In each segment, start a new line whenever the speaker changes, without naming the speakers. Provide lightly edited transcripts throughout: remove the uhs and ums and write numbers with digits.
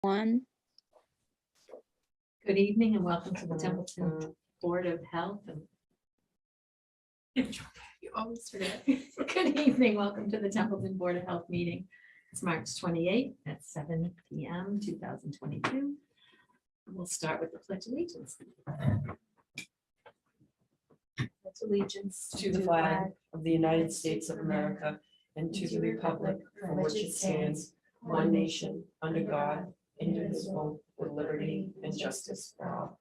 One.
Good evening and welcome to the Templeton Board of Health. You always forget. Good evening, welcome to the Templeton Board of Health meeting. It's March 28th at 7 p.m. 2022. We'll start with the Pledge of Allegiance. Pledge allegiance
To the flag of the United States of America and to the republic for which it stands, one nation, under God, indivisible, with liberty and justice for all.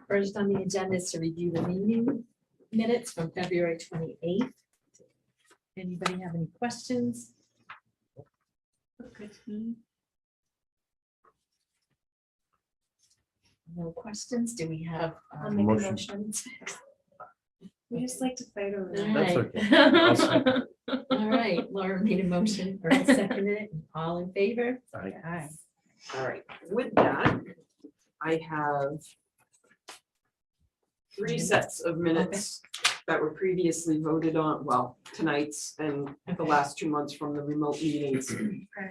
First on the agenda is to review the meeting minutes from February 28th. Anybody have any questions? No questions? Do we have?
I'll make a
Motion.
motion.
We just like to fight over
That's
that. All right, Laura made a motion, or seconded it, all in favor?
Aye.
Aye.
All right, with that, I have 3 sets of minutes that were previously voted on, well, tonight's and the last 2 months from the remote meetings.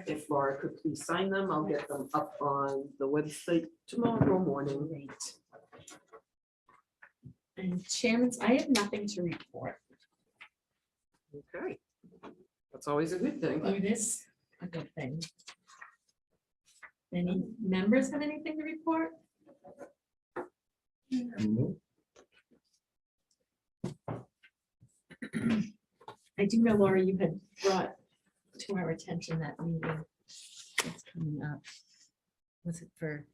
If Laura could please sign them, I'll get them up on the website tomorrow morning.
Great. And Chairman's, I have nothing to report.
Okay, that's always a good thing.
It is a good thing. Any members have anything to report? I do know, Laura, you had brought to our attention that meeting that's coming up. Was it for?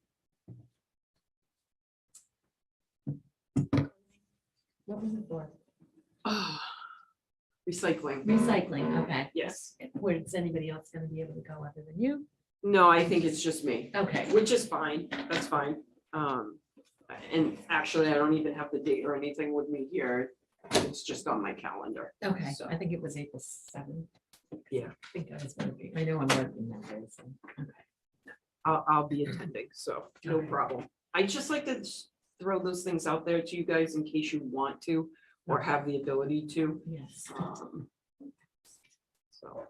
What was it for?
Recycling.
Recycling, okay.
Yes.
Where is anybody else gonna be able to go other than you?
No, I think it's just me,
Okay,
which is fine. That's fine. And actually, I don't even have the date or anything with me here. It's just on my calendar.
okay,
So-
I think it was April 7th.
Yeah.
I think I was working, I know I'm working that day, so, okay.
I'll be attending, so no
Okay.
problem. I just like to throw those things out there to you guys in case you want to or have the ability to.
Yes.
So,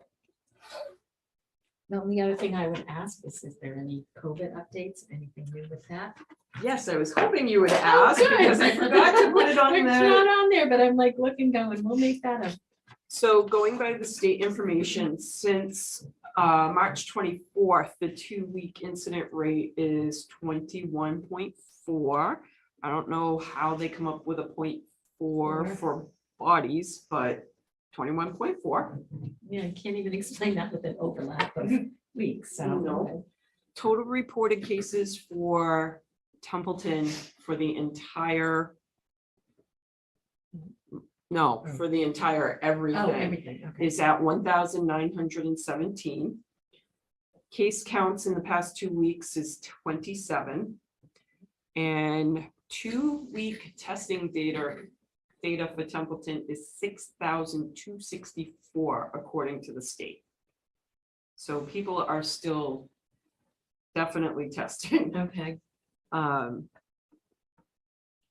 The only other thing I would ask is there any COVID updates, anything new with that?
yes, I was hoping you would ask
good.
because I forgot to put it on
It's
the.
not on there, but I'm like looking, going, we'll make that a.
So going by the state information, since March 24th, the 2-week incident rate is 21.4. I don't know how they come up with a 0.4 for bodies, but 21.4.
Yeah, I can't even explain that with an overlap of weeks, so.
No. Total reported cases for Templeton for the entire. No, for the entire
Oh,
everything.
everything, okay.
Is at 1,917. Case counts in the past 2 weeks is 27. And 2-week testing data for Templeton is 6,264 according to the state. So people are still definitely testing.
Okay,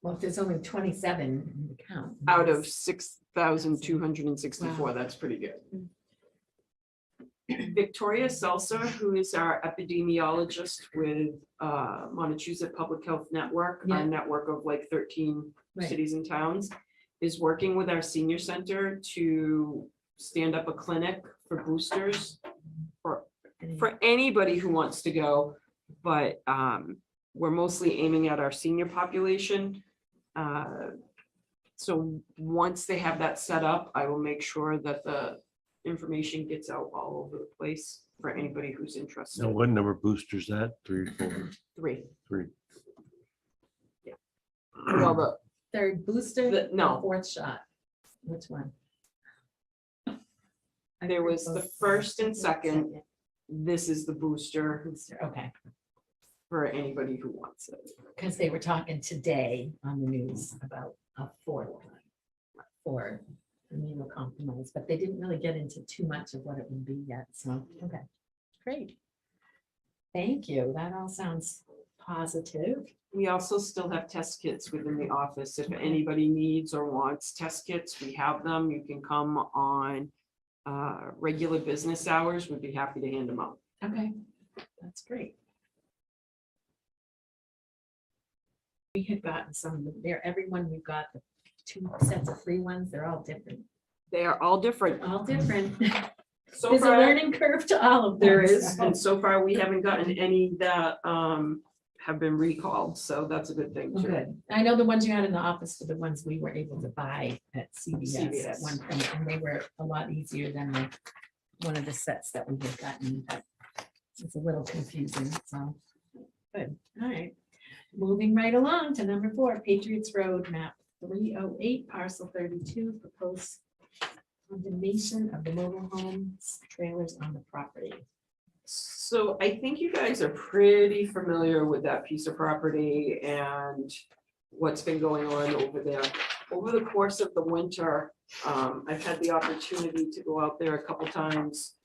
well, if there's only 27 in the count.
Out of 6,264, that's pretty good. Victoria Seltzer, who is our epidemiologist with Montechusett Public Health Network,
Yeah.
a network of like 13
Right.
cities and towns, is working with our senior center to stand up a clinic for boosters for anybody who wants to go, but we're mostly aiming at our senior population. So once they have that set up, I will make sure that the information gets out all over the place for anybody who's interested.
Now, what number boosters that? 3, 4,
3.
3.
Well,
Third booster?
no.
Fourth shot. Which one?
There was the first and second. This is the booster
Booster, okay,
for anybody who wants it.
because they were talking today on the news about a fourth one for immunocompromised, but they didn't really get into too much of what it would be yet, so, okay, great. Thank you, that all sounds positive.
We also still have test kits within the office. If anybody needs or wants test kits, we have them. You can come on regular business hours, we'd be happy to hand them out.
Okay, that's great. We had gotten some of them there, everyone, we've got the 2 sets of free ones, they're all different,
They are all different.
all different.
So
There's a
far,
learning curve to all of them.
there is,
so-
and so far we haven't gotten any that have been recalled, so that's a good thing
Well,
too.
good. I know the ones you had in the office were the ones we were able to buy at CVS at
CVS.
one point, and they were a lot easier than the one of the sets that we had gotten. But it's a little confusing, so. Good, all right. Moving right along to number 4, Patriots Road Map 308, Parcel 32, proposed condemnation of the mobile homes, trailers on the property.
So I think you guys are pretty familiar with that piece of property and what's been going on over there. Over the course of the winter, I've had the opportunity to go out there a couple times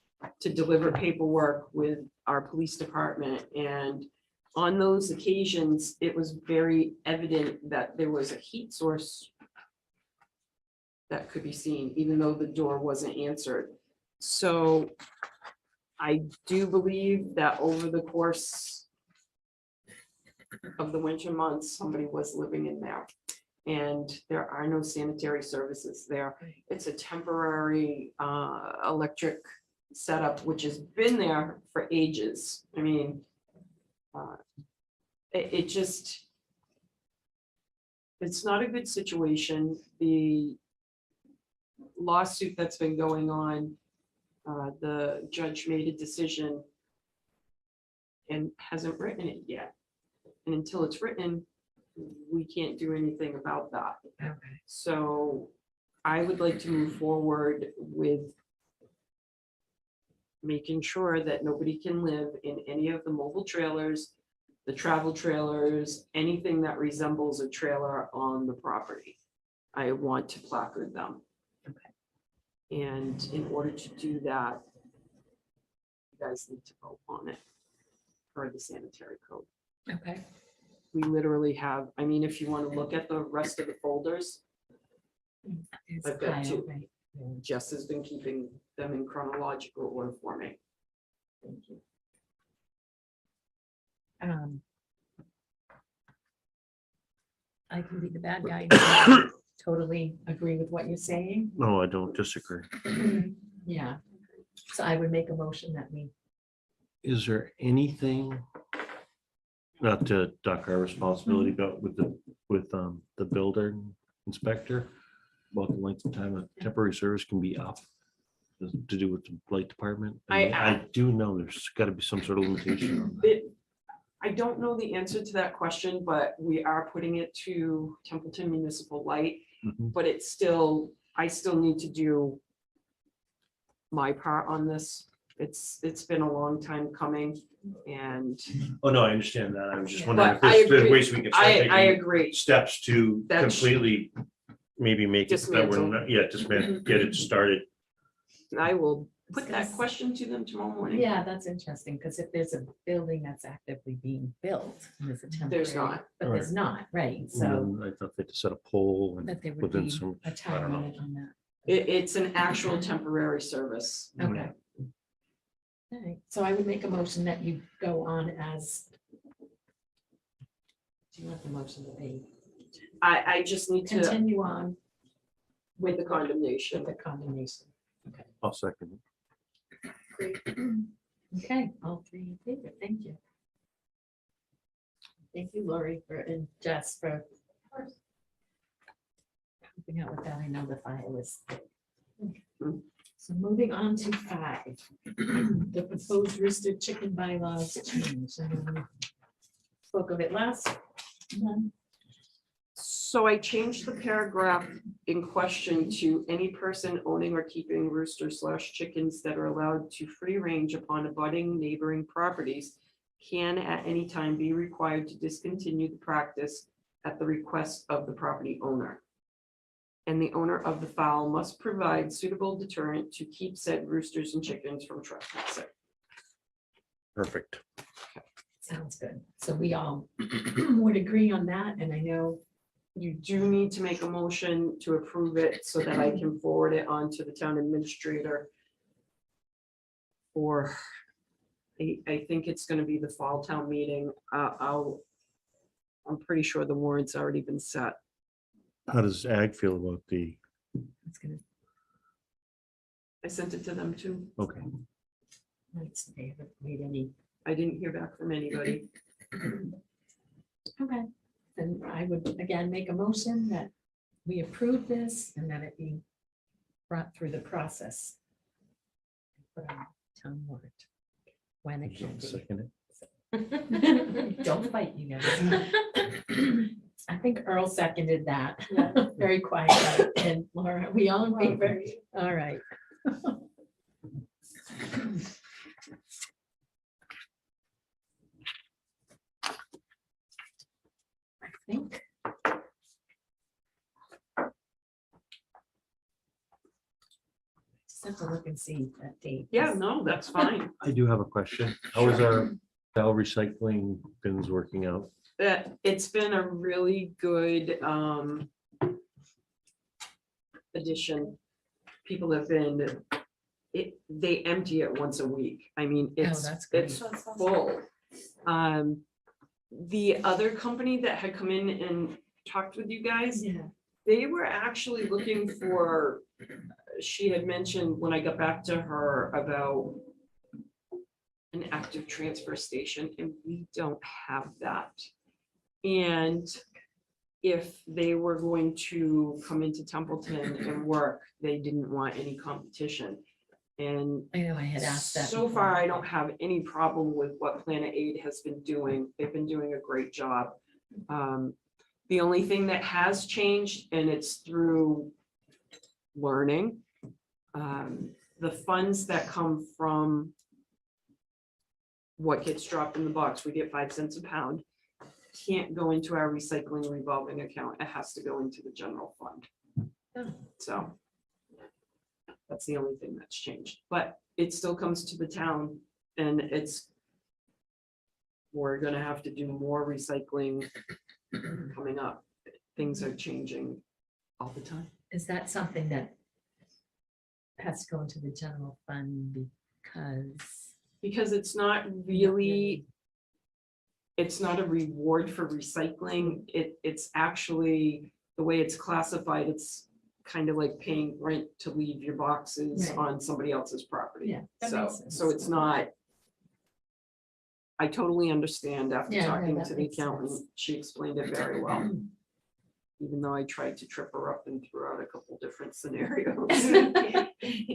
to deliver paperwork with our police department. And on those occasions, it was very evident that there was a heat source that could be seen, even though the door wasn't answered. So I do believe that over the course of the winter months, somebody was living in there. And there are no sanitary services there. It's a temporary electric setup, which has been there for ages. I mean, it just, it's not a good situation. The lawsuit that's been going on, the judge made a decision and hasn't written it yet. And until it's written, we can't do anything about that.
Okay.
So I would like to move forward with making sure that nobody can live in any of the mobile trailers, the travel trailers, anything that resembles a trailer on the property. I want to placard them. And in order to do that, you guys need to vote on it per the sanitary code.
Okay.
We literally have, I mean, if you want to look at the rest of the folders,
There's
I've got
Kyle,
2.
right?
Jess has been keeping them in chronological order for me.
Thank you. I can be the bad guy. and Totally agree with what you're saying.
No, I don't disagree.
Yeah. So I would make a motion that we,
Is there anything, not to duck our responsibility, but with the building inspector, about the length of time a temporary service can be up to do with the light department? I do know there's got to be some sort of limitation on that.
I don't know the answer to that question, but we are putting it to Templeton Municipal Light,
Mhm.
but it's still, I still need to do my part on this. It's been a long time coming and
Oh, no, I understand that. I was just
Yeah.
wondering if
But I
there's
agree.
ways we could start
I
taking
agree.
steps to
That's-
completely maybe make it that we're
Dismantle.
not, yeah, dismantle, get it started.
I will put that question to them tomorrow morning.
yeah, that's interesting, because if there's a building that's actively being built, and there's a temporary.
There's not.
But there's not, right, so,
And then I thought they had to set a pole and
but there would
within
be
some,
a
I
time
don't know.
limit on that.
It's an actual temporary service.
Okay. All right, so I would make a motion that you go on as. Do you want the motion to be,
I just need to,
continue on
with the condemnation.
with the condemnation?
I'll second it.
Great. Okay, all 3 in favor, thank you. Thank you, Lori, and Jess for helping out with that. I know the file is. So moving on to 5, the proposed rooster chicken bylaws change. And we spoke of it last month.
So I changed the paragraph in question to any person owning or keeping roosters/chickens that are allowed to free range upon abutting neighboring properties can at any time be required to discontinue the practice at the request of the property owner. And the owner of the fowl must provide suitable deterrent to keep said roosters and chickens from trespassing.
Perfect.
Sounds good. So we all would agree on that, and I know,
You do need to make a motion to approve it so that I can forward it on to the town administrator for, I think it's gonna be the fall town meeting. I'm pretty sure the warrant's already been set.
How does ag feel about the,
It's gonna,
I sent it to them too.
okay,
they haven't made any.
I didn't hear back from anybody.
Okay, then I would again make a motion that we approve this and that it be brought through the process. Put on town warrant. When it can be.
second it.
Don't fight, you guys. I think Earl seconded that. Very quiet. And Laura, are we all in favor? All right. I think. Just have to look and see that date.
Yeah, no, that's fine.
I do have a question. How is our cell recycling bins working out?
It's been a really good addition. People have been, they empty it once a week. I mean, it's
that's great.
it's full. The other company that had come in and talked with you guys,
Yeah.
they were actually looking for, she had mentioned when I got back to her about an active transfer station, and we don't have that. And if they were going to come into Templeton and work, they didn't want any competition. And
I know I had asked that.
so far, I don't have any problem with what Planet Aid has been doing. They've been doing a great job. The only thing that has changed, and it's through learning, the funds that come from what gets dropped in the box, we get 5 cents a pound, can't go into our recycling revolving account. It has to go into the general fund.
Oh.
So that's the only thing that's changed, but it still comes to the town, and we're gonna have to do more recycling coming up. Things are changing all the time.
Is that something that has to go into the general fund
Because it's not really, it's not a reward for recycling. It's actually, the way it's classified, it's kind of like paying rent to leave your boxes
Right.
on somebody else's property.
Yeah, that
So,
makes sense.
so it's not. I totally understand after
Yeah, no,
talking
that
to the
makes
accountant.
sense.
She explained it very well. Even though I tried to trip her up and threw out a couple different scenarios.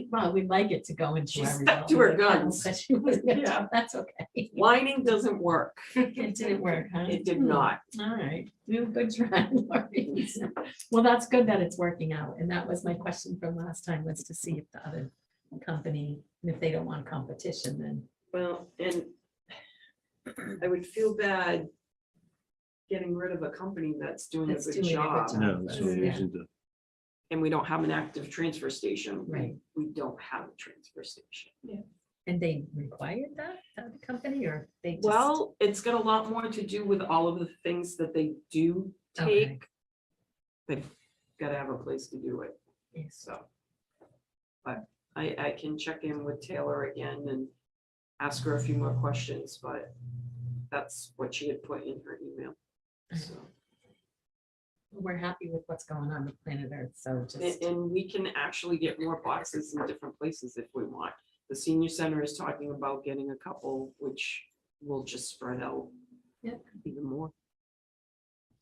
Well, we'd like it to go into.
She
our
stuck to her
revolving account,
guns.
but she was-
Yeah.
That's okay.
Whining doesn't work.
It didn't work, huh?
It did not.
All right, good try, Lori. Well, that's good that it's working out. And that was my question from last time, was to see if the other company, if they don't want competition, then.
Well, and I would feel bad getting rid of a company that's doing a
That's
good
doing a good
job.
job.
No, so it
Yeah.
isn't a-
And we don't have an active transfer station.
Right.
We don't have a transfer station.
And they required that, the company, or they just?
Well, it's got a lot more to do with all of the things that they do
Okay.
take. They've got to have a place to do it,
Yes.
so. But I can check in with Taylor again and ask her a few more questions, but that's what she had put in her email. So,
We're happy with what's going on with Planet Earth, so just.
and we can actually get more boxes in different places if we want. The senior center is talking about getting a couple, which will just spread out.
Yep.
Even more.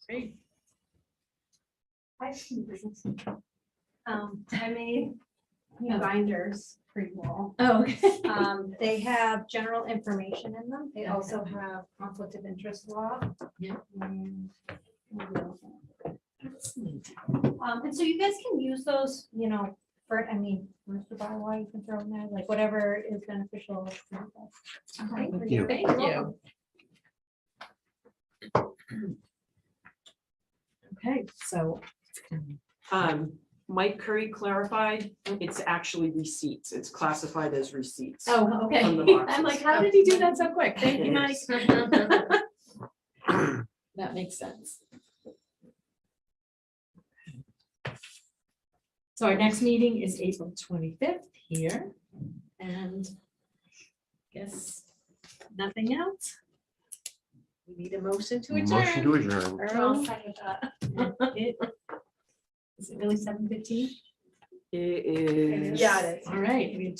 Great.
I made new binders for you all.
Oh, okay.
They have general information in them. They also have conflict of interest law.
Yeah.
And
That's neat.
and so you guys can use those, you know, for, I mean, rooster bylaw, you can throw in there, like whatever is beneficial. Okay,
Thank you. Thank you. Okay, so.
Mike Curry clarified, it's actually receipts. It's classified as receipts.
Oh, okay.
From the boxes.
I'm like, how did he do that so quick? Thank you,
It
Mike.
is.
That makes sense. So our next meeting is April 25th here. And Guess nothing else. We need a motion to
Motion to
adjourn.
adjourn.
I'll
Earl,
second that.
Is it really 7:15?
It is.
All right. we